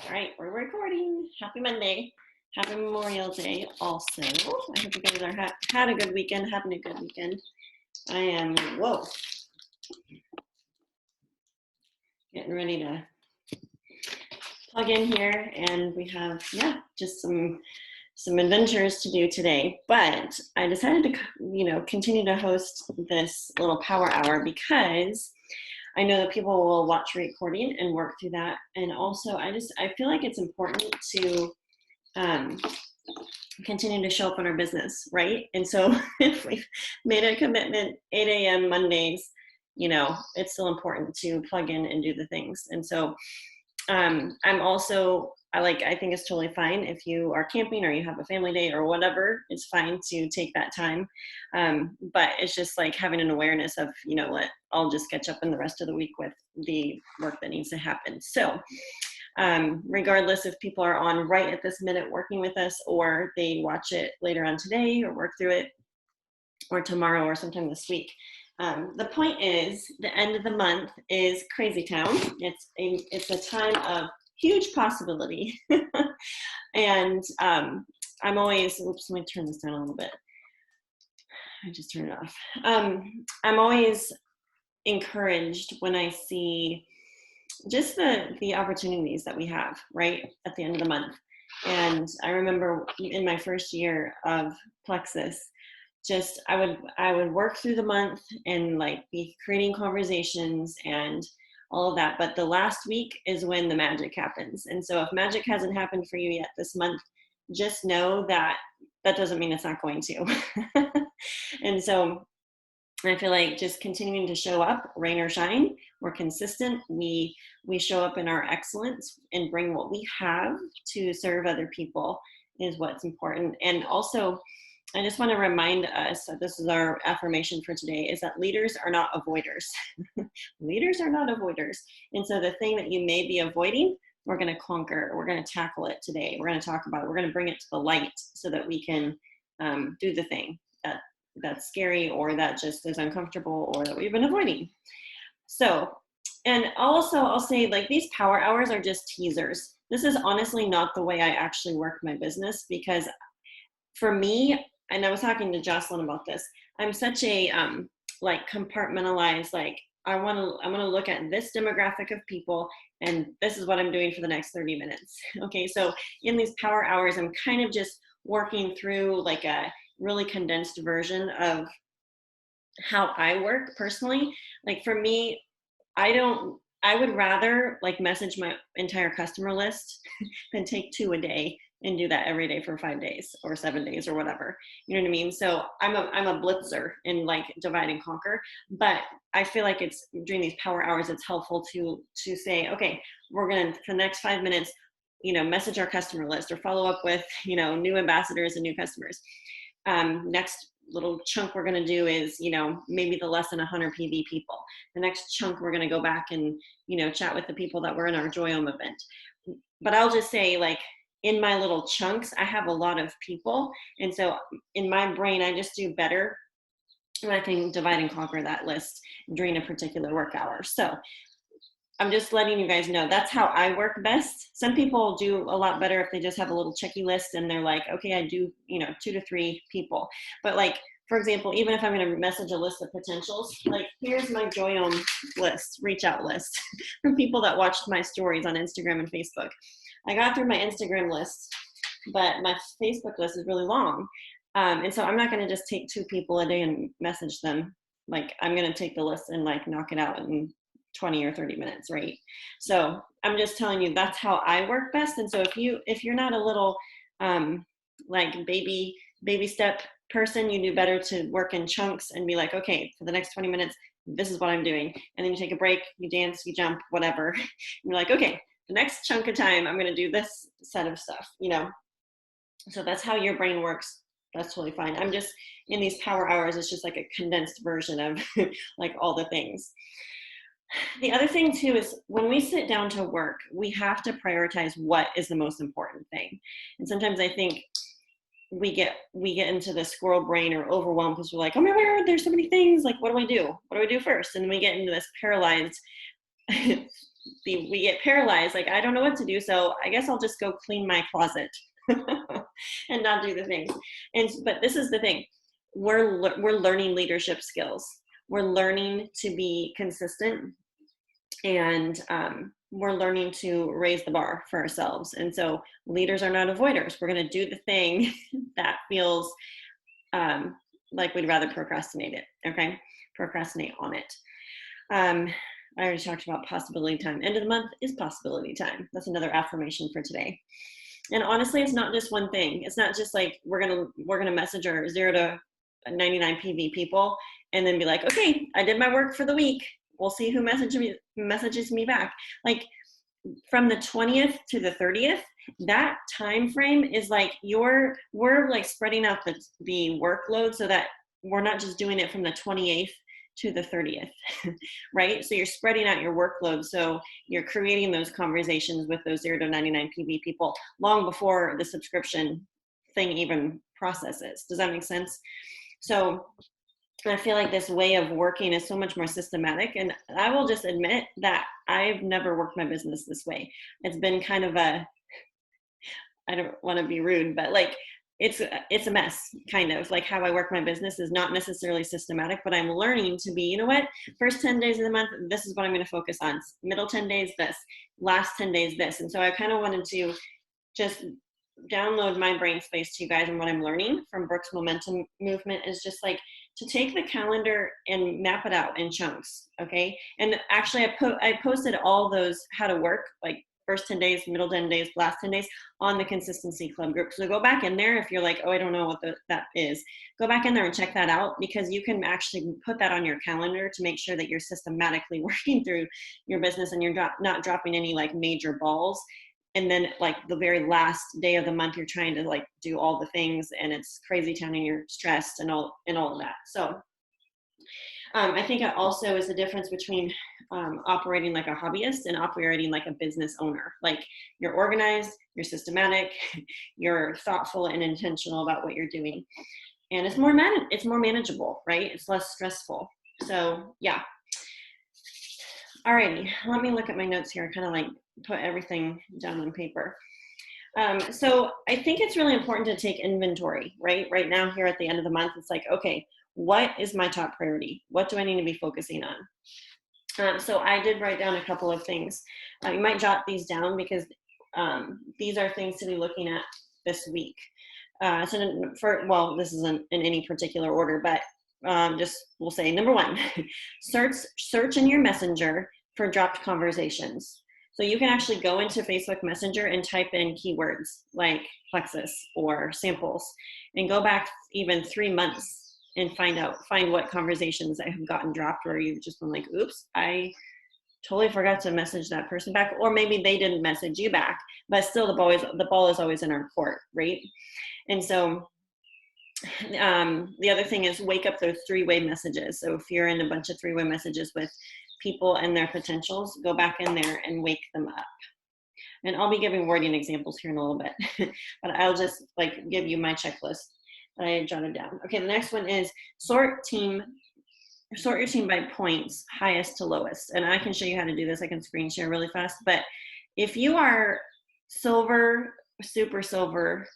All right, we're recording. Happy Monday. Happy Memorial Day also. I hope you guys had a good weekend, having a good weekend. I am, getting ready to plug in here, and we have, just some adventures to do today. But I decided to, continue to host this little power hour because I know that people will watch recording and work through that. And also, I feel like it's important to continue to show up in our business, right? And so if we've made a commitment 8 a.m. Mondays, it's still important to plug in and do the things. And so I'm also, I think it's totally fine if you are camping or you have a family day or whatever, it's fine to take that time. But it's just like having an awareness of, I'll just catch up in the rest of the week with the work that needs to happen. So regardless if people are on right at this minute working with us or they watch it later on today or work through it or tomorrow or sometime this week. The point is the end of the month is crazy town. It's a time of huge possibility. And I'm always, let me turn this down a little bit. I just turned it off. I'm always encouraged when I see just the opportunities that we have right at the end of the month. And I remember in my first year of Plexus, just I would work through the month and be creating conversations and all of that, but the last week is when the magic happens. And so if magic hasn't happened for you yet this month, just know that doesn't mean it's not going to. And so I feel like just continuing to show up, rain or shine, we're consistent. We show up in our excellence and bring what we have to serve other people is what's important. And also, I just want to remind us that this is our affirmation for today, is that leaders are not avoiders. Leaders are not avoiders. And so the thing that you may be avoiding, we're going to conquer, we're going to tackle it today. We're going to talk about it. We're going to bring it to the light so that we can do the thing that's scary or that just is uncomfortable or that we've been avoiding. So, and also I'll say these power hours are just teasers. This is honestly not the way I actually work my business, because for me, and I was talking to Jocelyn about this, I'm such a compartmentalized, I want to look at this demographic of people and this is what I'm doing for the next 30 minutes. Okay, so in these power hours, I'm kind of just working through a really condensed version of how I work personally. For me, I would rather message my entire customer list than take 2 a day and do that every day for 5 days or 7 days or whatever. You know what I mean? So I'm a blitzer in divide and conquer, but I feel like it's during these power hours, it's helpful to say, okay, we're going to, for the next 5 minutes, message our customer list or follow up with, new ambassadors and new customers. Next little chunk we're going to do is, maybe the less than 100 PV people. The next chunk we're going to go back and, chat with the people that were in our Joyome event. But I'll just say, in my little chunks, I have a lot of people. And so in my brain, I just do better when I can divide and conquer that list during a particular work hour. So I'm just letting you guys know that's how I work best. Some people do a lot better if they just have a little checky list and they're like, okay, I do, 2 to 3 people. But for example, even if I'm going to message a list of potentials, here's my Joyome list, reach out list from people that watched my stories on Instagram and Facebook. I got through my Instagram list, but my Facebook list is really long. And so I'm not going to just take 2 people a day and message them. I'm going to take the list and knock it out in 20 or 30 minutes, right? So I'm just telling you that's how I work best. And so if you're not a little baby step person, you do better to work in chunks and be okay, for the next 20 minutes, this is what I'm doing. And then you take a break, you dance, you jump, whatever. And you're okay, the next chunk of time, I'm going to do this set of stuff, So that's how your brain works. That's totally fine. I'm just in these power hours, it's just a condensed version of all the things. The other thing too is when we sit down to work, we have to prioritize what is the most important thing. And sometimes I think we get into the squirrel brain or overwhelmed because we're oh my word, there's so many things. What do I do? What do I do first? And we get into this paralyzed we get paralyzed. Like, I don't know what to do, so I guess I'll just go clean my closet and not do the things. But this is the thing. We're learning leadership skills. We're learning to be consistent, and we're learning to raise the bar for ourselves. And so leaders are not avoiders. We're going to do the thing that feels like we'd rather procrastinate it. Okay, procrastinate on it. I already talked about possibility time. End of the month is possibility time. That's another affirmation for today. And honestly, it's not just one thing. It's not just like we're gonna message our 0 to 99 PV people and then be like, okay, I did my work for the week. We'll see who messages me back. Like, from the 20th to the 30th, that time frame is like we're like spreading out the workload so that we're not just doing it from the 28th to the 30th, right? So you're spreading out your workload. So you're creating those conversations with those 0 to 99 PV people long before the subscription thing even processes. Does that make sense? So I feel like this way of working is so much more systematic. And I will just admit that I've never worked my business this way. It's been kind of I don't want to be rude, but like, it's a mess, kind of. Like, how I work my business is not necessarily systematic, but I'm learning to be, you know what, first 10 days of the month, this is what I'm going to focus on. Middle 10 days, this. Last 10 days, this. And so I kind of wanted to just download my brain space to you guys. And what I'm learning from Brooke's Momentum Movement is just like to take the calendar and map it out in chunks. Okay. And actually I posted all those how to work, like first 10 days, middle 10 days, last 10 days on the Consistency Club group. So go back in there if you're like, oh, I don't know what that is. Go back in there and check that out, because you can actually put that on your calendar to make sure that you're systematically working through your business and you're not dropping any like major balls. And then like the very last day of the month, you're trying to like do all the things and it's crazy town and you're stressed and all of that. So I think it also is the difference between operating like a hobbyist and operating like a business owner. Like, you're organized, you're systematic, you're thoughtful and intentional about what you're doing. And it's more manageable, right? It's less stressful. So yeah. Alrighty, let me look at my notes here, kind of like put everything down on paper. So I think it's really important to take inventory, right? Right now, here at the end of the month, it's like, okay, what is my top priority? What do I need to be focusing on? So I did write down a couple of things. You might jot these down, because these are things to be looking at this week. This isn't in any particular order, but just we'll say number 1, search in your messenger for dropped conversations. So you can actually go into Facebook Messenger and type in keywords like Plexus or samples, and go back even 3 months and find what conversations I have gotten dropped where you've just been like, oops, I totally forgot to message that person back, or maybe they didn't message you back, but still the ball is always in our court, right? And so the other thing is wake up those 3-way messages. So if you're in a bunch of 3-way messages with people and their potentials, go back in there and wake them up. And I'll be giving wording examples here in a little bit, but I'll just like give you my checklist that I jotted down. Okay, the next one is sort your team by points, highest to lowest. And I can show you how to do this. I can screen share really fast. But if you are silver, super silver,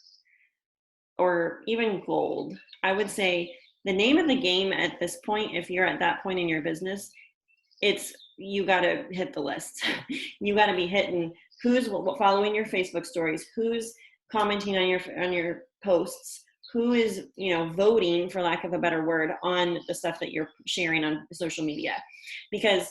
or even gold, I would say the name of the game at this point, if you're at that point in your business, you got to hit the list. You got to be hitting who's following your Facebook stories, who's commenting on your posts, who is, voting, for lack of a better word, on the stuff that you're sharing on social media. Because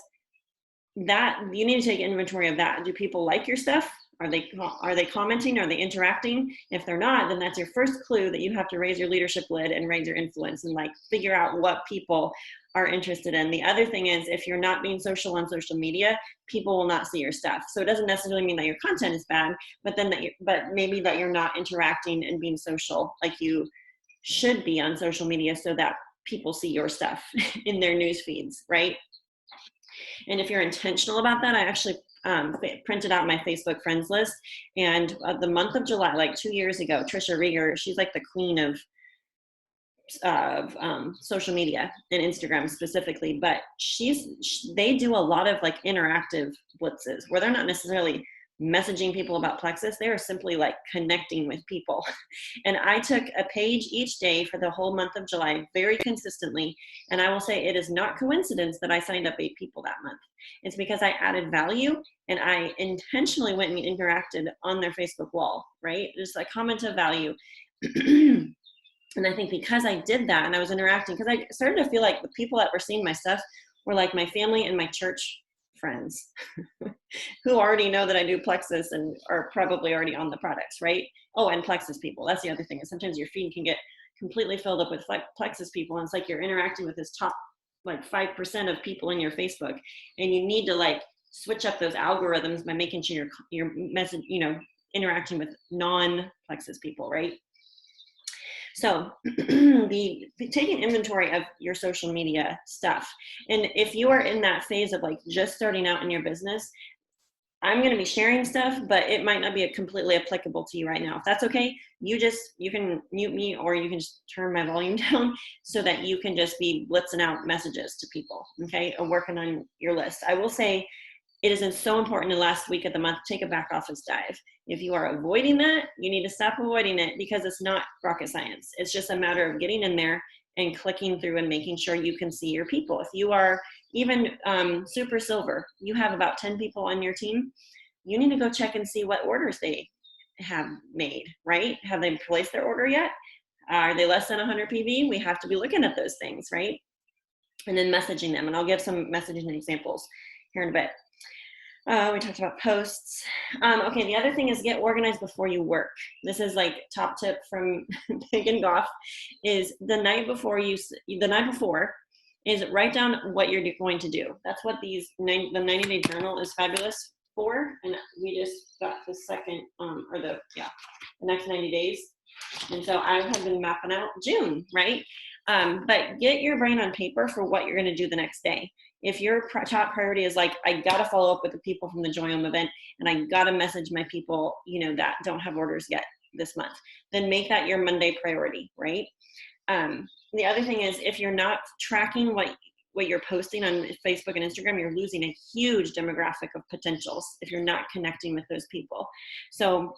that, you need to take inventory of that. Do people like your stuff? Are they commenting? Are they interacting? If they're not, then that's your first clue that you have to raise your leadership lid and raise your influence and like figure out what people are interested in. The other thing is, if you're not being social on social media, people will not see your stuff. So it doesn't necessarily mean that your content is bad, but maybe that you're not interacting and being social like you should be on social media, so that people see your stuff in their news feeds, right? And if you're intentional about that, I actually printed out my Facebook friends list. And the month of July, like 2 years ago, Trisha Rieger, she's like the queen of social media and Instagram specifically, but they do a lot of like interactive blitzes where they're not necessarily messaging people about Plexus. They are simply like connecting with people. And I took a page each day for the whole month of July very consistently. And I will say it is not coincidence that I signed up 8 people that month. It's because I added value and I intentionally went and interacted on their Facebook wall, right? Just a comment of value. And I think because I did that and I was interacting, because I started to feel like the people that were seeing my stuff were like my family and my church friends who already know that I do Plexus and are probably already on the products, right? Oh, and Plexus people. That's the other thing, is sometimes your feed can get completely filled up with Plexus people. And it's like you're interacting with this top like 5% of people in your Facebook. And you need to like switch up those algorithms by making sure your message, interacting with non-Plexus people, right? So taking inventory of your social media stuff. And if you are in that phase of like just starting out in your business, I'm going to be sharing stuff, but it might not be completely applicable to you right now. If that's okay, you can mute me, or you can just turn my volume down so that you can just be blitzing out messages to people, okay, and working on your list. I will say it is so important the last week of the month, take a back office dive. If you are avoiding that, you need to stop avoiding it, because it's not rocket science. It's just a matter of getting in there and clicking through and making sure you can see your people. If you are even super silver, you have about 10 people on your team, you need to go check and see what orders they have made, right? Have they placed their order yet? Are they less than 100 PV? We have to be looking at those things, right? And then messaging them. And I'll give some messaging examples here in a bit. We talked about posts. Okay, the other thing is get organized before you work. This is like top tip from Megan Goff, is the night before is write down what you're going to do. That's what the 90-day journal is fabulous for. And we just got the second, the next 90 days. And so I have been mapping out June, right? But get your brain on paper for what you're going to do the next day. If your top priority is like, I got to follow up with the people from the Joy Home event, and I got to message my people, that don't have orders yet this month, then make that your Monday priority, right? The other thing is, if you're not tracking what you're posting on Facebook and Instagram, you're losing a huge demographic of potentials if you're not connecting with those people. So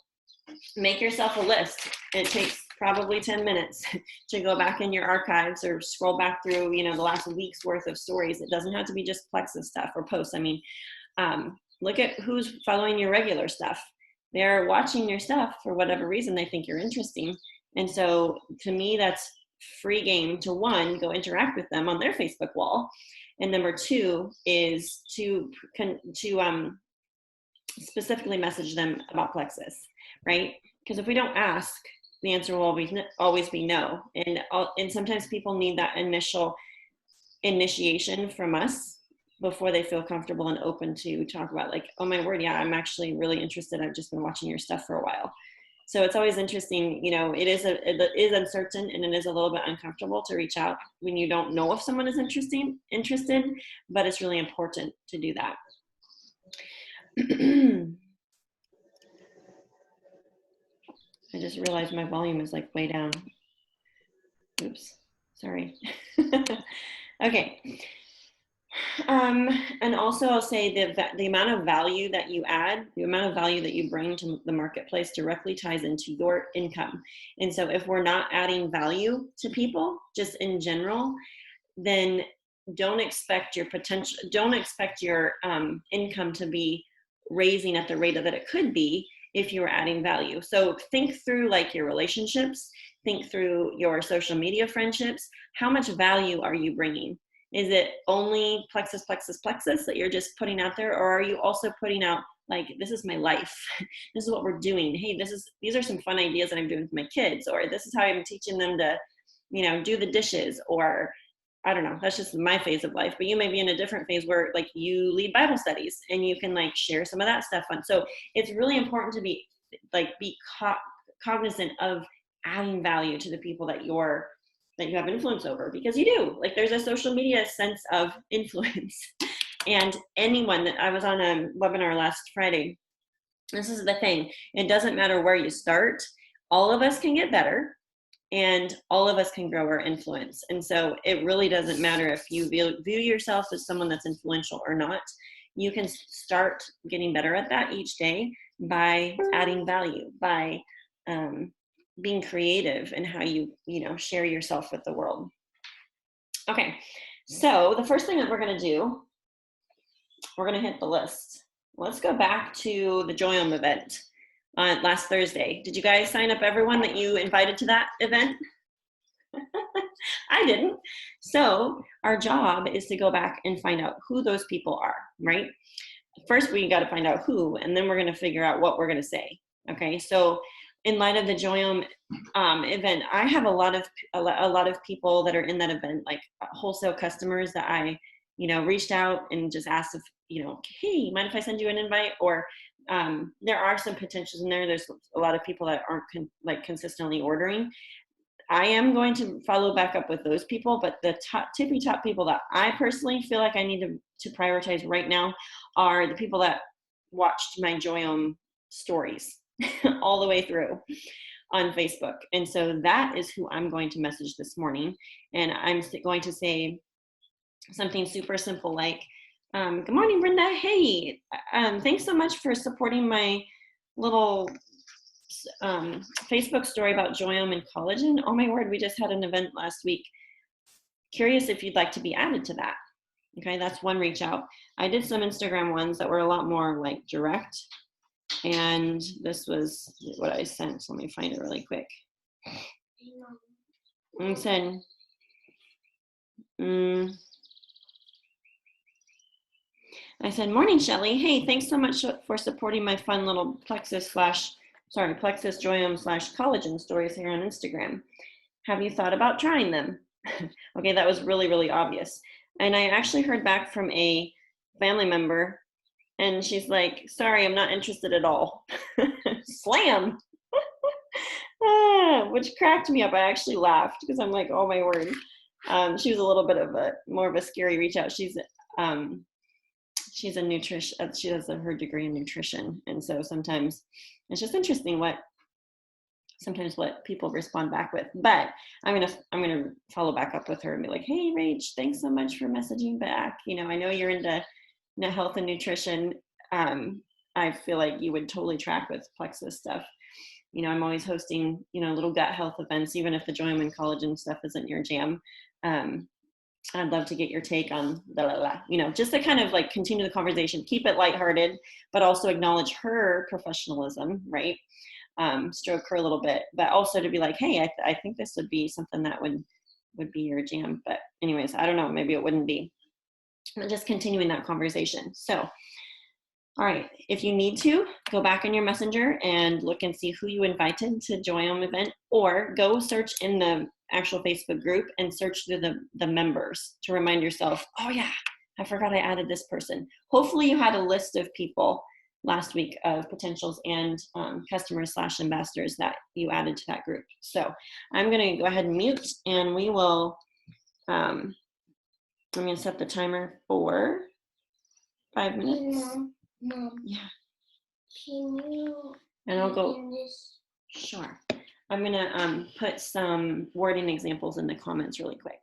make yourself a list. It takes probably 10 minutes to go back in your archives or scroll back through, the last week's worth of stories. It doesn't have to be just Plexus stuff or posts. I mean, look at who's following your regular stuff. They're watching your stuff for whatever reason. They think you're interesting. And so to me, that's free game to, one, go interact with them on their Facebook wall. And number two is to specifically message them about Plexus, right? Because if we don't ask, the answer will always be no. And sometimes people need that initial initiation from us before they feel comfortable and open to talk about, like, oh my word, yeah, I'm actually really interested. I've just been watching your stuff for a while. So it's always interesting, it is uncertain, and it is a little bit uncomfortable to reach out when you don't know if someone is interested, but it's really important to do that. I just realized my volume is like way down. Oops, sorry. Okay. And also I'll say the amount of value that you add, the amount of value that you bring to the marketplace directly ties into your income. And so if we're not adding value to people, just in general, then don't expect your income to be raising at the rate that it could be if you were adding value. So think through like your relationships, think through your social media friendships. How much value are you bringing? Is it only Plexus that you're just putting out there? Or are you also putting out, like, this is my life. This is what we're doing. Hey, these are some fun ideas that I'm doing with my kids, or this is how I'm teaching them to, do the dishes, or I don't know, that's just my phase of life. But you may be in a different phase where like you lead Bible studies and you can like share some of that stuff on. So it's really important to be cognizant of adding value to the people that you have influence over, because you do. Like, there's a social media sense of influence. And anyone that I was on a webinar last Friday, this is the thing. It doesn't matter where you start. All of us can get better. and all of us can grow our influence. And so it really doesn't matter if you view yourself as someone that's influential or not. You can start getting better at that each day by adding value, by being creative in how you share yourself with the world. Okay, so the first thing that we're going to do, we're going to hit the list. Let's go back to the Joyum event last Thursday. Did you guys sign up everyone that you invited to that event? I didn't. So our job is to go back and find out who those people are, right? First, we got to find out who, and then we're going to figure out what we're going to say. Okay, so in light of the Joyum event, I have a lot of people that are in that event, like wholesale customers that I, reached out and just asked if, hey, mind if I send you an invite? Or there are some potentials in there. There's a lot of people that aren't consistently ordering. I am going to follow back up with those people, but the tippy top people that I personally feel like I need to prioritize right now are the people that watched my Joyum stories all the way through on Facebook. And so that is who I'm going to message this morning. And I'm going to say something super simple like, good morning, Brenda. Hey, thanks so much for supporting my little Facebook story about Joyum and collagen. Oh my word, we just had an event last week. Curious if you'd like to be added to that. Okay, that's one reach out. I did some Instagram ones that were a lot more like direct. And this was what I sent. Let me find it really quick. I said, morning, Shelly. Hey, thanks so much for supporting my fun little Plexus Joyum / collagen stories here on Instagram. Have you thought about trying them? Okay, that was really, really obvious. And I actually heard back from a family member, and she's like, sorry, I'm not interested at all. Slam! Which cracked me up. I actually laughed because I'm like, oh my word. She was a little bit of more of a scary reach out. She's a nutrition, she has her degree in nutrition. And so sometimes it's just interesting what people respond back with. But I'm gonna follow back up with her and be like, hey Rach, thanks so much for messaging back. I know you're into health and nutrition. I feel like you would totally track with Plexus stuff. I'm always hosting, little gut health events, even if the Joyum and collagen stuff isn't your jam. I'd love to get your take on just to kind of like continue the conversation, keep it lighthearted, but also acknowledge her professionalism, right? Stroke her a little bit, but also to be like, hey, I think this would be something that would be your jam. But anyways, I don't know, maybe it wouldn't be. Just continuing that conversation. So, all right, if you need to, go back in your messenger and look and see who you invited to Joyum event, or go search in the actual Facebook group and search through the members to remind yourself, oh yeah, I forgot I added this person. Hopefully you had a list of people last week of potentials and customers / ambassadors that you added to that group. So I'm gonna go ahead and mute, and we will, I'm gonna set the timer for 5 minutes. Mom. Yeah. Can you? And I'll go. Sure. I'm gonna put some wording examples in the comments really quick.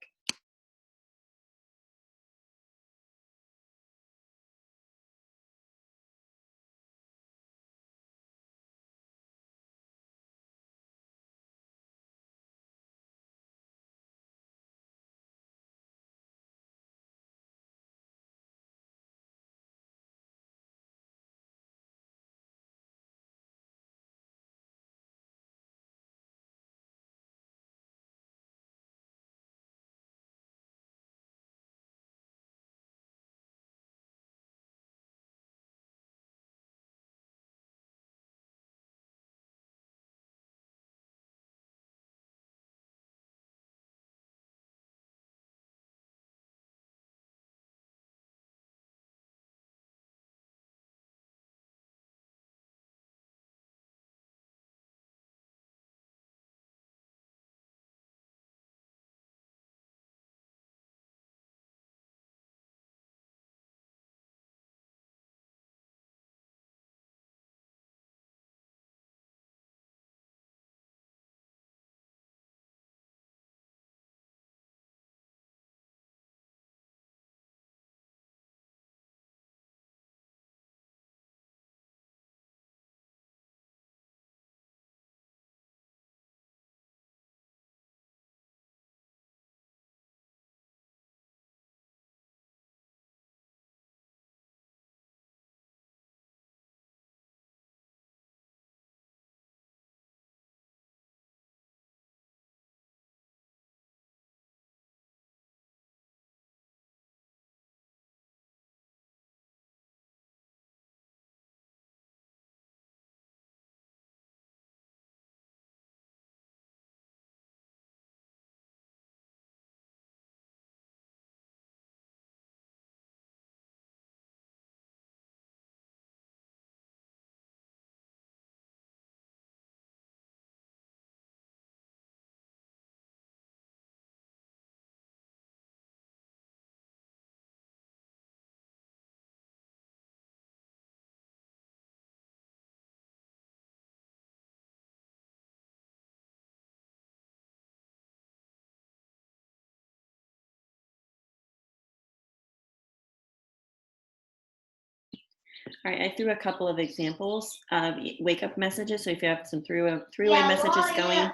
All right, I threw a couple of examples of wake up messages. So if you have some three-way messages going,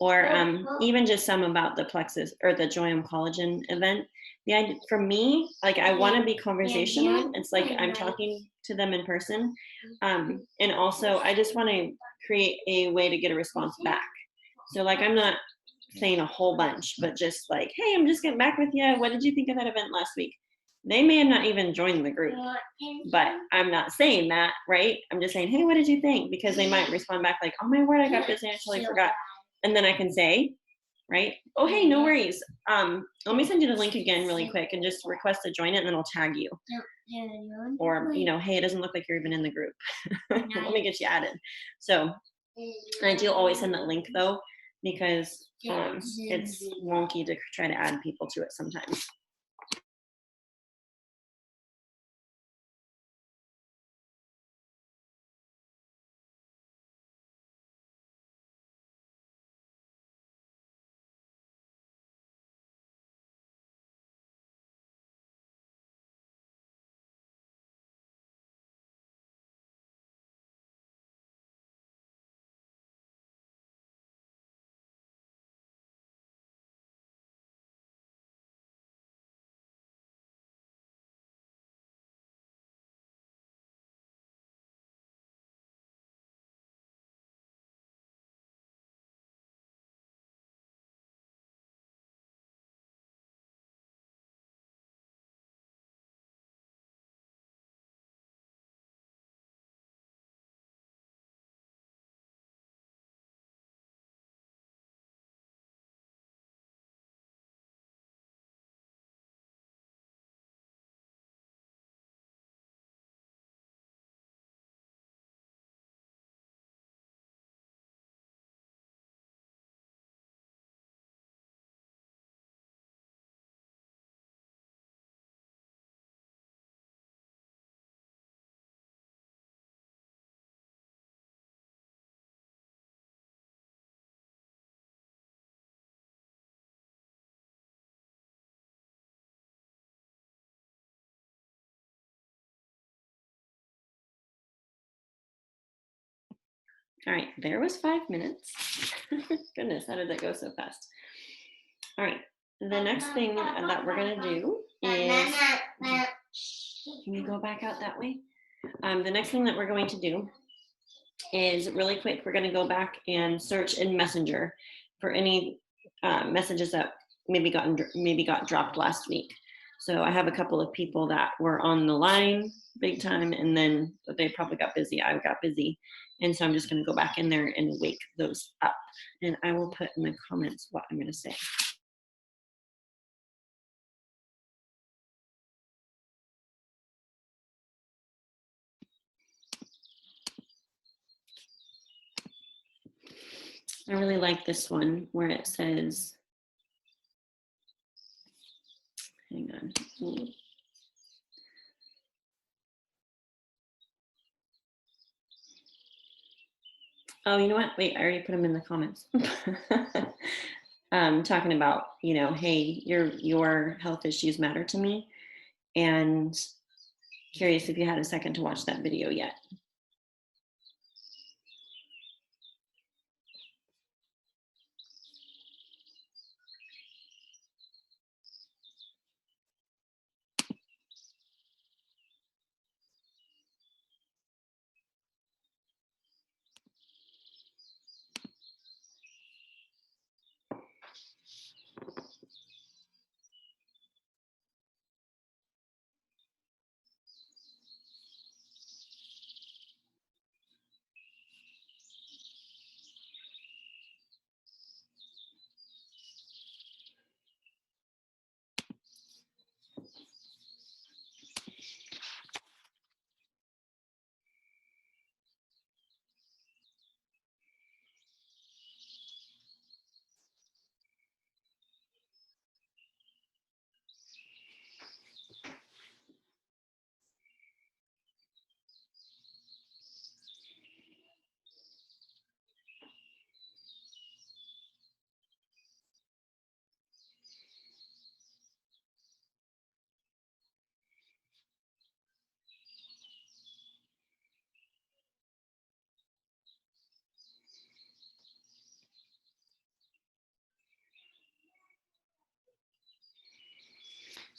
or even just some about the Plexus or the Joyum Collagen event. The idea for me, like I want to be conversational. It's like I'm talking to them in person, and also I just want to create a way to get a response back. So like I'm not saying a whole bunch, but just like, hey, I'm just getting back with you. What did you think of that event last week? They may have not even joined the group, but I'm not saying that, right? I'm just saying, hey, what did you think? Because they might respond back like, oh my word, I got busy, I totally forgot. And then I can say, right? Oh, hey, no worries. Let me send you the link again really quick and just request to join it, and then I'll tag you. Or, you know, hey, it doesn't look like you're even in the group. Let me get you added. So I do always send that link though, because it's wonky to try to add people to it sometimes. All right, there was 5 minutes. Goodness, how did that go so fast? All right, the next thing that we're gonna do is, can you go back out that way? The next thing that we're going to do is really quick, we're gonna go back and search in Messenger for any messages that maybe got dropped last week. So I have a couple of people that were on the line big time, and then they probably got busy. I got busy. And so I'm just going to go back in there and wake those up. And I will put in the comments what I'm going to say. I really like this one where it says, hang on. Oh, you know what? Wait, I already put them in the comments. Talking about, you know, hey, your health issues matter to me. And curious if you had a second to watch that video yet.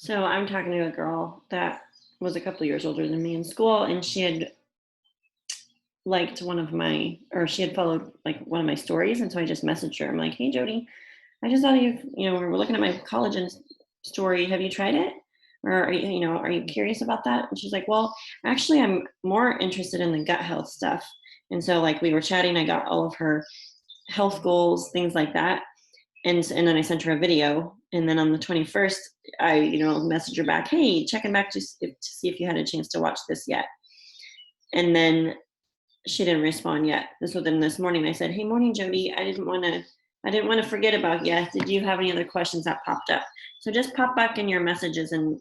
So I'm talking to a girl that was a couple years older than me in school, and she had liked one of my, or she had followed like one of my stories, and so I just messaged her. I'm like, "Hey, Jody, I just thought we're looking at my collagen story. Have you tried it? Or are you curious about that?" And she's like, "Well, actually, I'm more interested in the gut health stuff." And so, like, we were chatting. I got all of her health goals, things like that, and then I sent her a video. And then on the 21st, I messaged her back, "Hey, checking back to see if you had a chance to watch this yet." And then she didn't respond yet. So then this morning I said, "Hey, morning, Jody. I didn't want to forget about you. Did you have any other questions that popped up?" So just pop back in your messages and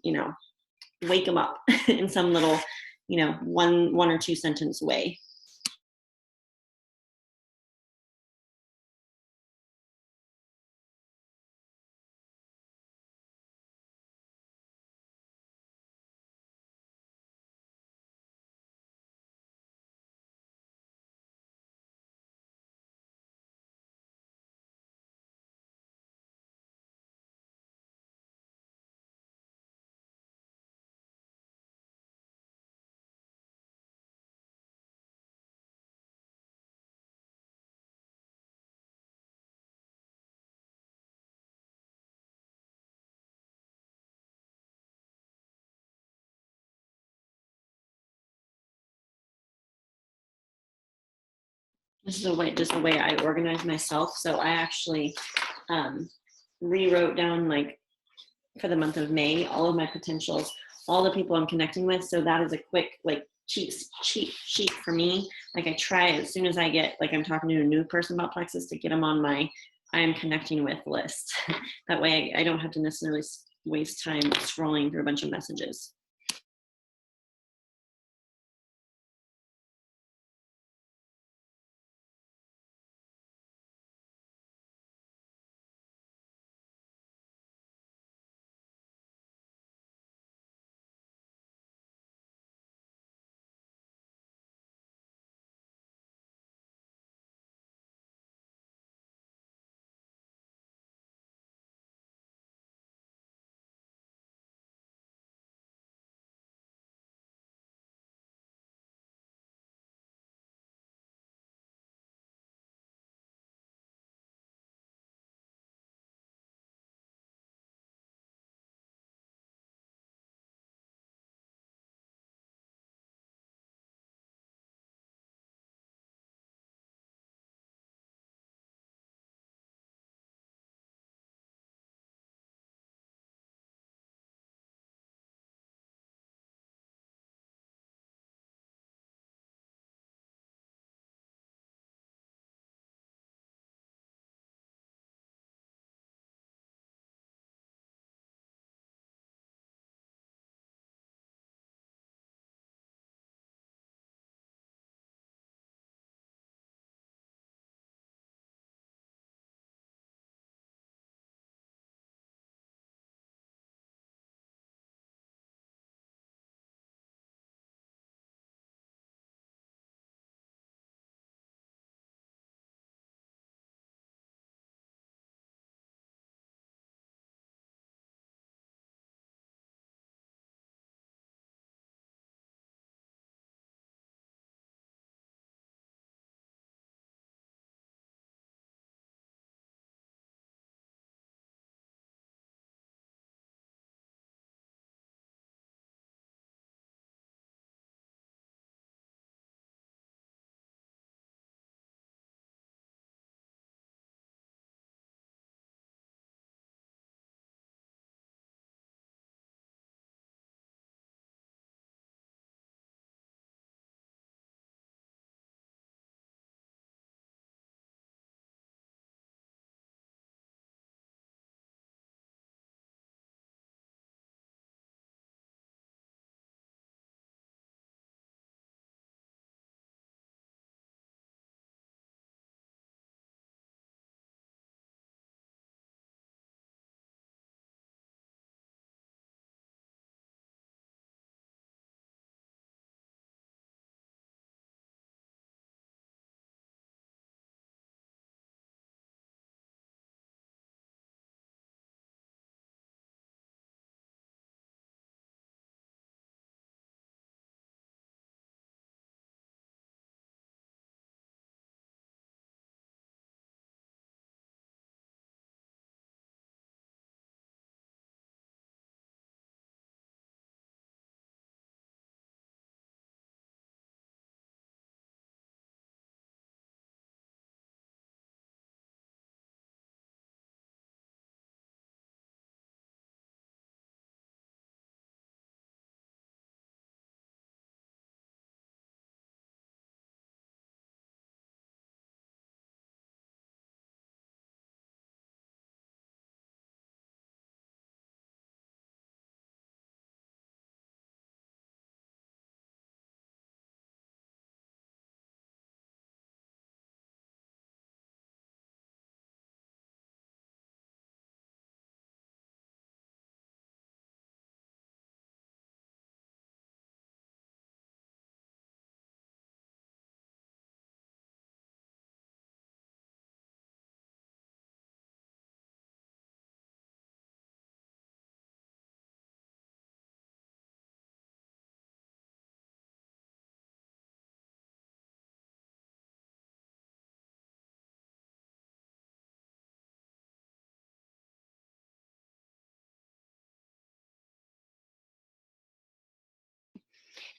wake them up in some little one or two sentence way. This is a way, just the way I organize myself. So I actually um, rewrote down, like, for the month of May, all of my potentials, all the people I'm connecting with. So that is a quick, like, cheat sheet for me. Like, I try as soon as I get, like, I'm talking to a new person about Plexus, to get them on my I am connecting with list. That way I don't have to necessarily waste time scrolling through a bunch of messages.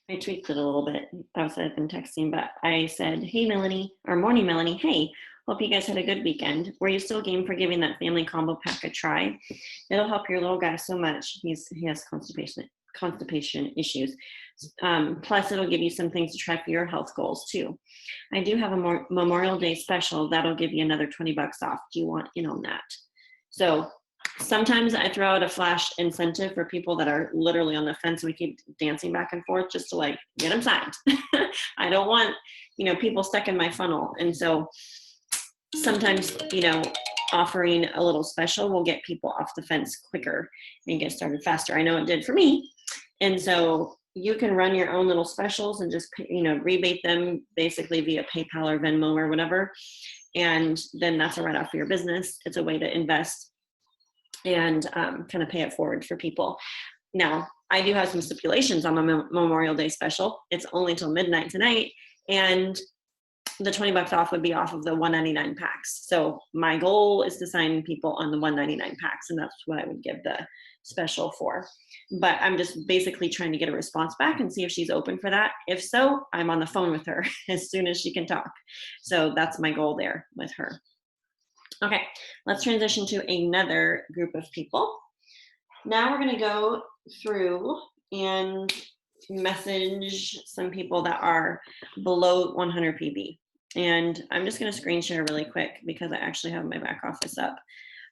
I tweaked it a little bit. I've been texting, but I said, hey, Melanie, or morning, Melanie. Hey, hope you guys had a good weekend. Were you still game for giving that family combo pack a try? It'll help your little guy so much. He has constipation issues. Plus, it'll give you some things to try for your health goals too. I do have a Memorial Day special that'll give you another 20 bucks off. Do you want in on that? So sometimes I throw out a flash incentive for people that are literally on the fence. We keep dancing back and forth just to like get them signed. I don't want, people stuck in my funnel. And so sometimes, offering a little special will get people off the fence quicker and get started faster. I know it did for me. And so you can run your own little specials and just, rebate them basically via PayPal or Venmo or whatever. And then that's a write-off for your business. It's a way to invest and kind of pay it forward for people. Now, I do have some stipulations on my Memorial Day special. It's only till midnight tonight, and the 20 bucks off would be off of the $1.99 packs. So my goal is to sign people on the $1.99 packs, and that's what I would give the special for. But I'm just basically trying to get a response back and see if she's open for that. If so, I'm on the phone with her as soon as she can talk. So that's my goal there with her. Okay, let's transition to another group of people. Now we're going to go through and message some people that are below 100 PB. And I'm just going to screen share really quick because I actually have my back office up.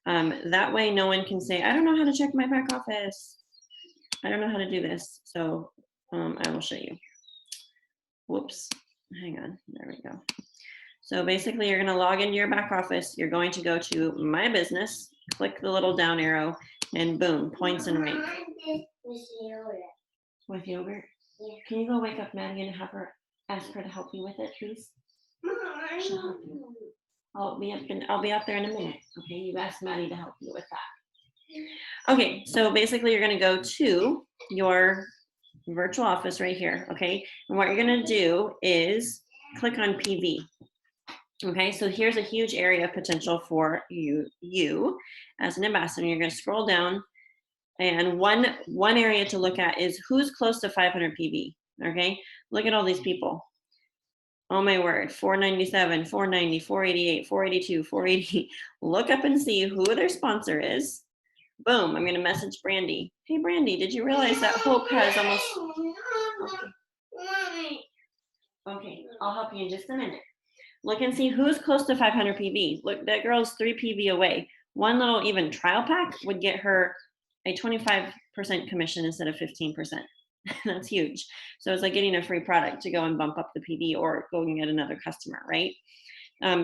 That way no one can say, I don't know how to check my back office. I don't know how to do this. So I will show you. Whoops, hang on, there we go. So basically you're gonna log into your back office. You're going to go to My Business, click the little down arrow, and boom, points and rank. With yogurt? Yeah. Can you go wake up Maddie and have her, ask her to help you with it, please? She'll help you. I'll be up there in a minute. Okay, you asked Maddie to help you with that. Okay, so basically you're gonna go to your virtual office right here, okay? And what you're gonna do is click on PV. Okay, so here's a huge area of potential for you as an ambassador. You're going to scroll down, and one area to look at is who's close to 500 PB. Okay, look at all these people. Oh my word, 497, 490, 488, 482, 480. Look up and see who their sponsor is. Boom, I'm going to message Brandy. Hey Brandy, did you realize that Hope has almost... Okay, I'll help you in just a minute. Look and see who's close to 500 PV. Look, that girl's 3 PV away. One little even trial pack would get her a 25% commission instead of 15%. That's huge. So it's like getting a free product to go and bump up the PV or go and get another customer, right?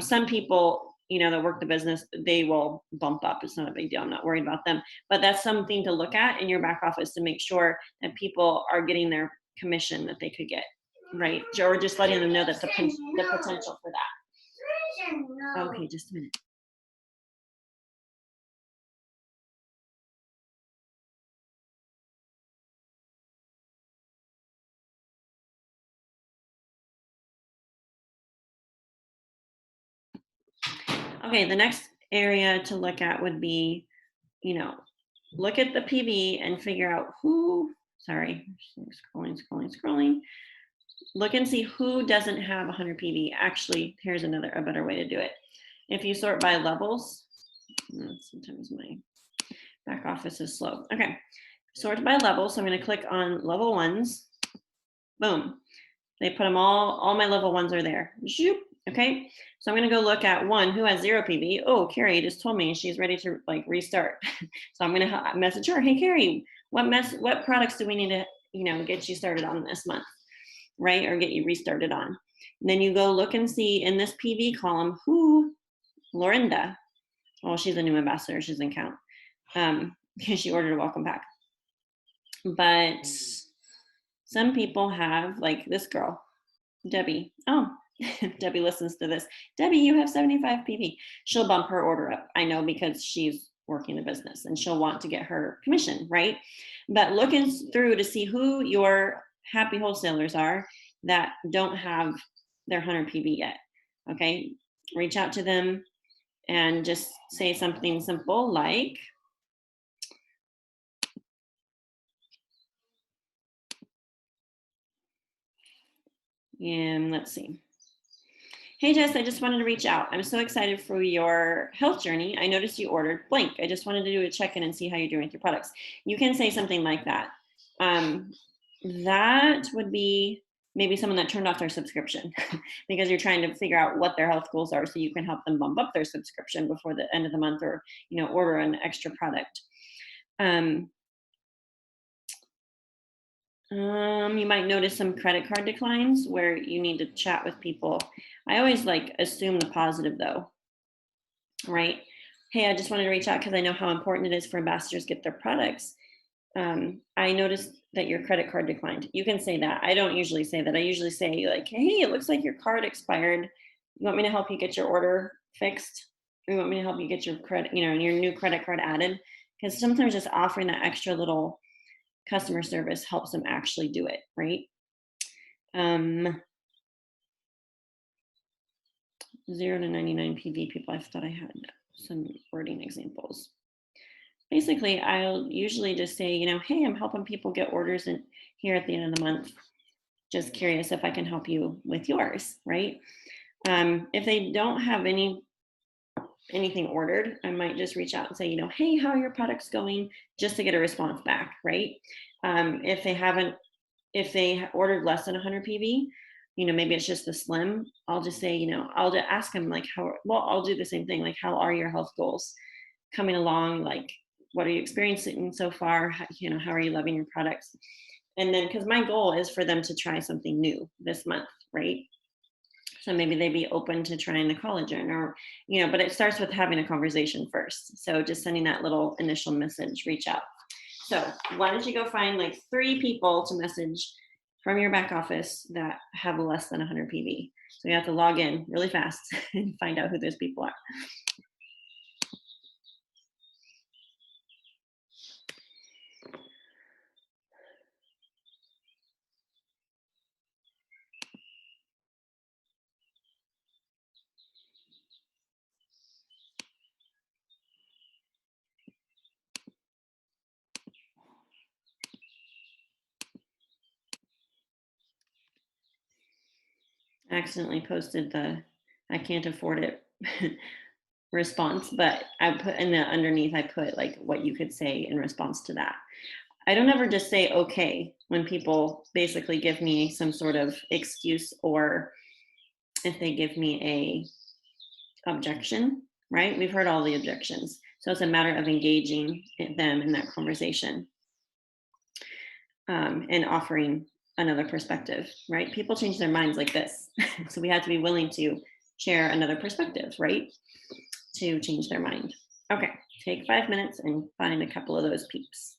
Some people, that work the business, they will bump up. It's not a big deal. I'm not worried about them. But that's something to look at in your back office to make sure that people are getting their commission that they could get. Right, or just letting them know that the potential for that. Okay, just a minute. Okay, the next area to look at would be, look at the PV and figure out who, scrolling. Look and see who doesn't have 100 PV. Actually, here's a better way to do it. If you sort by levels, sometimes my back office is slow. Okay, sort by level. So I'm going to click on level ones. Boom. They put them all my level ones are there. Zoop. Okay, so I'm going to go look at one who has 0 PV. Oh, Carrie just told me she's ready to restart. So I'm going to message her. Hey, Carrie, what products do we need to get you started on this month, right? Or get you restarted on. And then you go look and see in this PV column who Lorinda. Well, she's a new ambassador. She's in count because she ordered a welcome pack. But some people have, like this girl, Debbie. Oh, Debbie listens to this. Debbie, you have 75 PV. She'll bump her order up. I know because she's working the business and she'll want to get her commission, right? But looking through to see who your happy wholesalers are that don't have their 100 PV yet, okay? Reach out to them and just say something simple like, And let's see. Hey Jess, I just wanted to reach out. I'm so excited for your health journey. I noticed you ordered blank. I just wanted to do a check-in and see how you're doing with your products. You can say something like that. Um, that would be maybe someone that turned off their subscription because you're trying to figure out what their health goals are so you can help them bump up their subscription before the end of the month, or order an extra product. Um, you might notice some credit card declines where you need to chat with people. I always like assume the positive though, right? Hey, I just wanted to reach out because I know how important it is for ambassadors to get their products. I noticed that your credit card declined. You can say that. I don't usually say that. I usually say like, hey, it looks like your card expired. You want me to help you get your order fixed? Or you want me to help you get your credit, your new credit card added? Because sometimes just offering that extra little customer service helps them actually do it, right? Um, 0 to 99 PV people. I thought I had some wording examples. Basically, I'll usually just say, hey, I'm helping people get orders in here at the end of the month. Just curious if I can help you with yours, right? If they don't have anything ordered, I might just reach out and say, hey, how are your products going? Just to get a response back, right? If they ordered less than 100 PV, maybe it's just the slim. I'll just say, I'll just ask them like I'll do the same thing. Like, how are your health goals coming along? Like, what are you experiencing so far? How are you loving your products? And then, because my goal is for them to try something new this month, right? So maybe they'd be open to trying the collagen, or, but it starts with having a conversation first. So just sending that little initial message, reach out. So why don't you go find like 3 people to message from your back office that have less than 100 PV. So you have to log in really fast and find out who those people are. I accidentally posted the I can't afford it response, but I put in the underneath, I put like what you could say in response to that. I don't ever just say okay when people basically give me some sort of excuse, or if they give me a objection, right? We've heard all the objections. So it's a matter of engaging them in that conversation, and offering another perspective, right? People change their minds like this. So we have to be willing to share another perspective, right? To change their mind. Okay, take 5 minutes and find a couple of those peeps.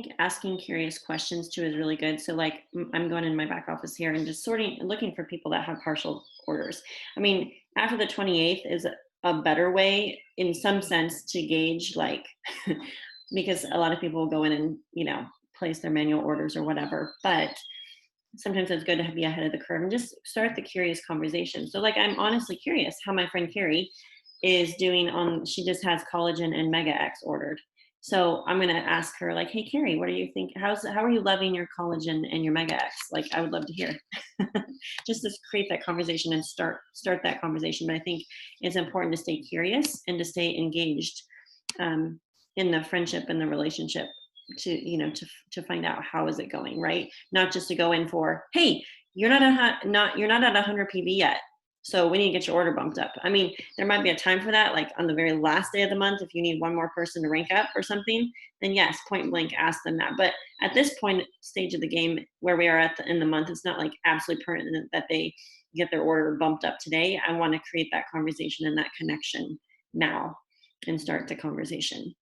think asking curious questions too is really good. So like I'm going in my back office here and just sorting and looking for people that have partial orders. I mean, after the 28th is a better way in some sense to gauge like because a lot of people will go in and, place their manual orders or whatever. But sometimes it's good to be ahead of the curve and just start the curious conversation. So like I'm honestly curious how my friend Carrie is doing on she just has collagen and Mega X ordered. So I'm gonna ask her like, hey Carrie, what do you think? How are you loving your collagen and your Mega X? Like I would love to hear. Just to create that conversation and start that conversation. But I think it's important to stay curious and to stay engaged um, in the friendship and the relationship to to find out how is it going, right? Not just to go in for, hey, you're not at 100 PV yet, so we need to get your order bumped up. I mean, there might be a time for that, like on the very last day of the month, if you need one more person to rank up or something, then yes, point blank ask them that. But at this point stage of the game where we are in the month, it's not like absolutely pertinent that they get their order bumped up today. I want to create that conversation and that connection now and start the conversation.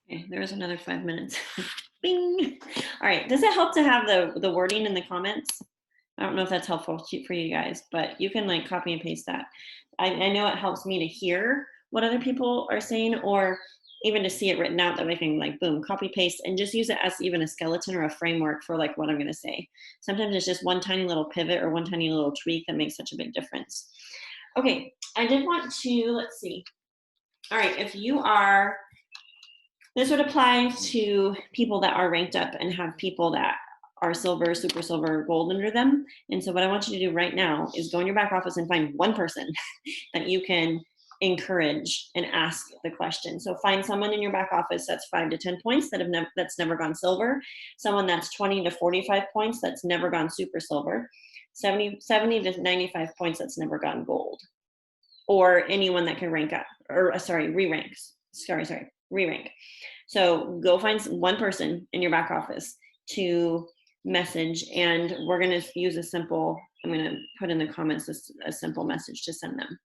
Okay, there's another 5 minutes. Bing. All right. Does it help to have the wording in the comments? I don't know if that's helpful for you guys, but you can like copy and paste that. I know it helps me to hear what other people are saying, or even to see it written out that I can like boom, copy paste and just use it as even a skeleton or a framework for like what I'm going to say. Sometimes it's just one tiny little pivot or one tiny little tweak that makes such a big difference. Okay, I did want to, let's see. All right, if you are this would apply to people that are ranked up and have people that are silver, super silver, gold under them. And so what I want you to do right now is go in your back office and find one person that you can encourage and ask the question. So find someone in your back office that's 5 to 10 points that's never gone silver, someone that's 20 to 45 points that's never gone super silver, 70 to 95 points that's never gone gold, or anyone that can rank up or sorry, re-ranks. Sorry, re-rank. So go find one person in your back office to message, and we're going to use I'm going to put in the comments a simple message to send them.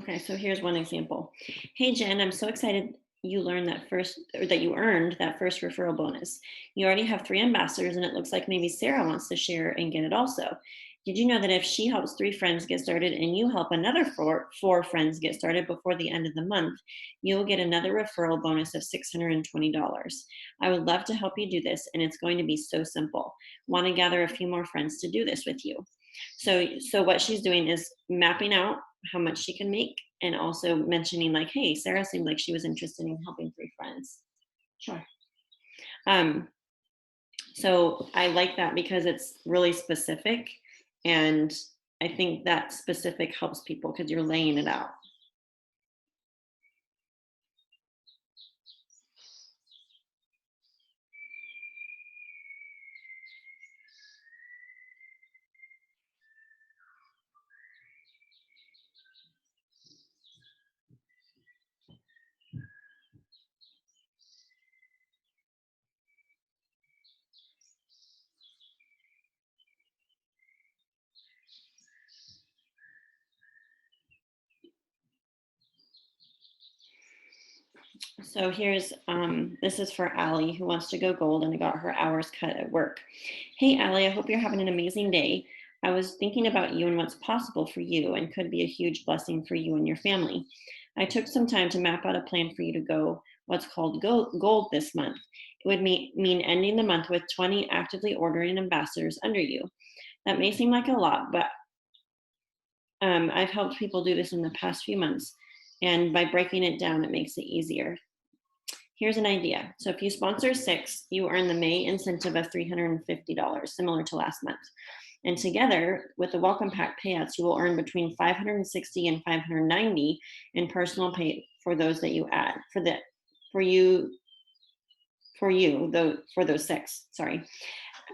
Okay, so here's one example. Hey Jen, I'm so excited you learned that first or that you earned that first referral bonus. You already have 3 ambassadors and it looks like maybe Sarah wants to share and get it also. Did you know that if she helps 3 friends get started and you help another four friends get started before the end of the month, you'll get another referral bonus of $620. I would love to help you do this and it's going to be so simple. Want to gather a few more friends to do this with you. So what she's doing is mapping out how much she can make and also mentioning like, hey, Sarah seemed like she was interested in helping 3 friends. Sure. Um, so I like that because it's really specific, and I think that specific helps people because you're laying it out. So here's this is for Allie who wants to go gold and got her hours cut at work. Hey Allie, I hope you're having an amazing day. I was thinking about you and what's possible for you and could be a huge blessing for you and your family. I took some time to map out a plan for you to go what's called gold this month. It would mean ending the month with 20 actively ordering ambassadors under you. That may seem like a lot, but I've helped people do this in the past few months. And by breaking it down, it makes it easier. Here's an idea. So if you sponsor 6, you earn the May incentive of $350, similar to last month. And together with the welcome pack payouts, you will earn between 560 and 590 in personal pay for those that you add for you for those 6. Sorry.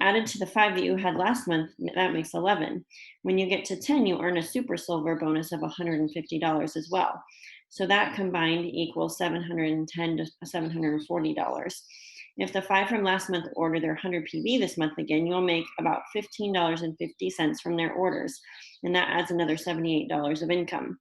Added to the 5 that you had last month, that makes 11. When you get to 10, you earn a super silver bonus of $150 as well. So that combined equals $710 to $740. If the 5 from last month order their 100 PV this month again, you'll make about $15.50 from their orders. And that adds another $78 of income.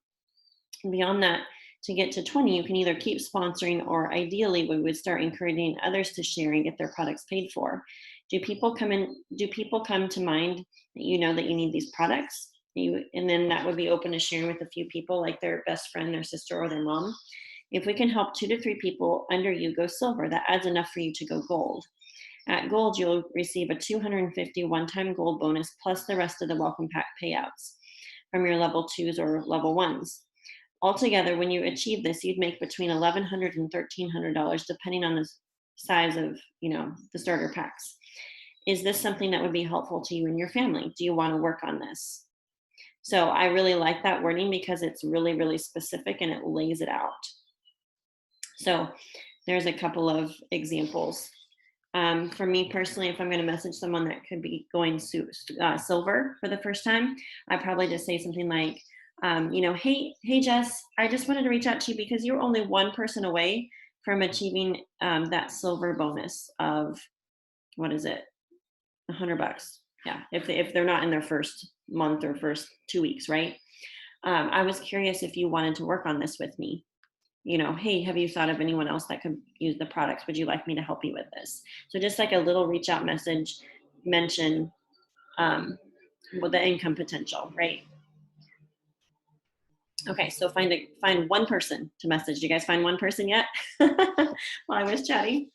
Beyond that, to get to 20, you can either keep sponsoring or ideally we would start encouraging others to share and get their products paid for. Do people come to mind that you know that you need these products? And then that would be open to sharing with a few people like their best friend, their sister, or their mom. If we can help 2 to 3 people under you go silver, that adds enough for you to go gold. At gold, you'll receive a 250 one-time gold bonus plus the rest of the welcome pack payouts from your level 2s or level 1s. Altogether, when you achieve this, you'd make between $1,100 and $1,300, depending on the size of, the starter packs. Is this something that would be helpful to you and your family? Do you want to work on this? So I really like that wording because it's really, really specific and it lays it out. So there's a couple of examples. For me personally, if I'm going to message someone that could be going silver for the first time, I probably just say something like, hey Jess, I just wanted to reach out to you because you're only one person away from achieving that silver bonus of what is it, $100. Yeah, if they're not in their first month or first 2 weeks, right? I was curious if you wanted to work on this with me. Hey, have you thought of anyone else that could use the products? Would you like me to help you with this? So just like a little reach out message, mention um, with the income potential, right? Okay, so find one person to message. Did you guys find one person yet? While I was chatting.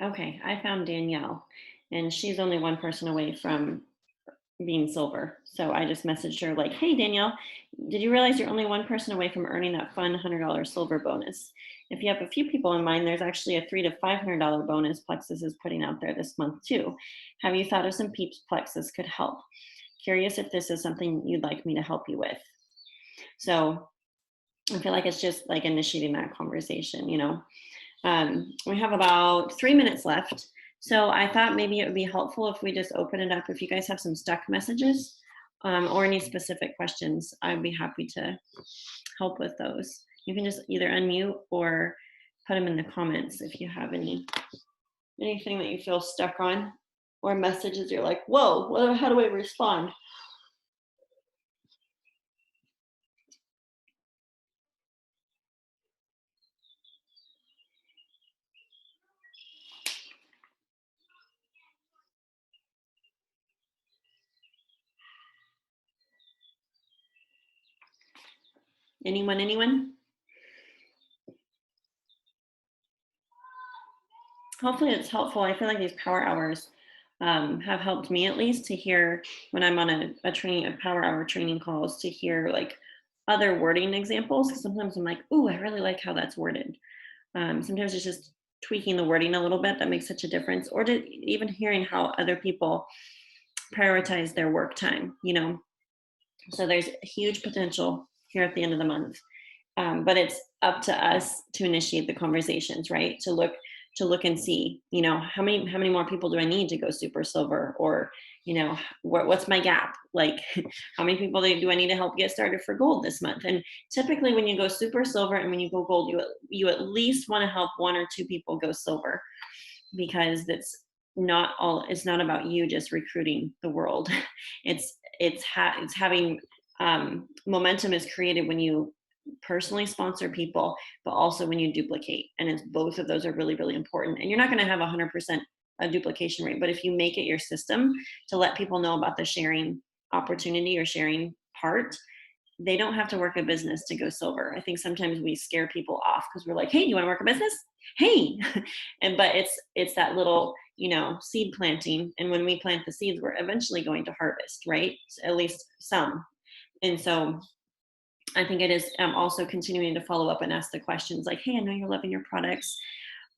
Okay, I found Danielle, and she's only one person away from being silver. So I just messaged her like, "Hey Danielle, did you realize you're only one person away from earning that fun $100 silver bonus? If you have a few people in mind, there's actually a $300 to $500 bonus Plexus is putting out there this month too. Have you thought of some peeps Plexus could help? Curious if this is something you'd like me to help you with." So I feel like it's just like initiating that conversation, you know. We have about 3 minutes left. So I thought maybe it would be helpful if we just open it up. If you guys have some stuck messages or any specific questions, I'd be happy to help with those. You can just either unmute or put them in the comments if you have anything that you feel stuck on or messages you're like, whoa, how do I respond? Anyone? Hopefully it's helpful. I feel like these power hours have helped me at least to hear when I'm on a power hour training calls to hear like other wording examples. Because sometimes I'm like, ooh, I really like how that's worded. Sometimes it's just tweaking the wording a little bit that makes such a difference, or to even hearing how other people prioritize their work time, you know. So there's huge potential here at the end of the month. But it's up to us to initiate the conversations, right? To look and see, you know, how many more people do I need to go super silver, or you know, what's my gap? Like, how many people do I need to help get started for gold this month? And typically, when you go super silver and when you go gold, you at least want to help one or two people go silver, because it's not about you just recruiting the world. It's having momentum is created when you personally sponsor people, but also when you duplicate. And it's both of those are really, really important. And you're not going to have 100% a duplication rate, but if you make it your system to let people know about the sharing opportunity or sharing part, they don't have to work a business to go silver. I think sometimes we scare people off because we're like, "Hey, you want to work a business? Hey!" And but it's that little, you know, seed planting. And when we plant the seeds, we're eventually going to harvest, right? At least some. And so I think it is also continuing to follow up and ask the questions like, "Hey, I know you're loving your products.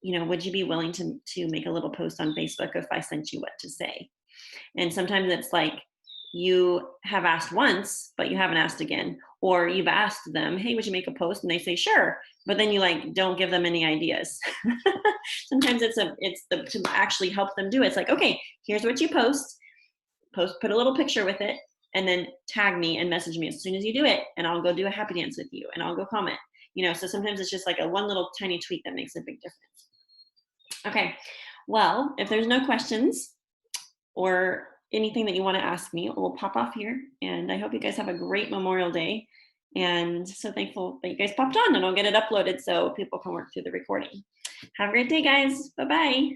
You know, would you be willing to make a little post on Facebook if I sent you what to say?" And sometimes it's like you have asked once, but you haven't asked again. Or you've asked them, "Hey, would you make a post?" And they say, "Sure." But then you like don't give them any ideas. Sometimes to actually help them do it. It's like, okay, here's what you put a little picture with it, and then tag me and message me as soon as you do it, and I'll go do a happy dance with you and I'll go comment. You know, so sometimes it's just like a one little tiny tweak that makes a big difference. Okay. Well, if there's no questions, or anything that you want to ask me, we'll pop off here. And I hope you guys have a great Memorial Day. And so thankful that you guys popped on, and I'll get it uploaded so people can work through the recording. Have a great day, guys. Bye bye.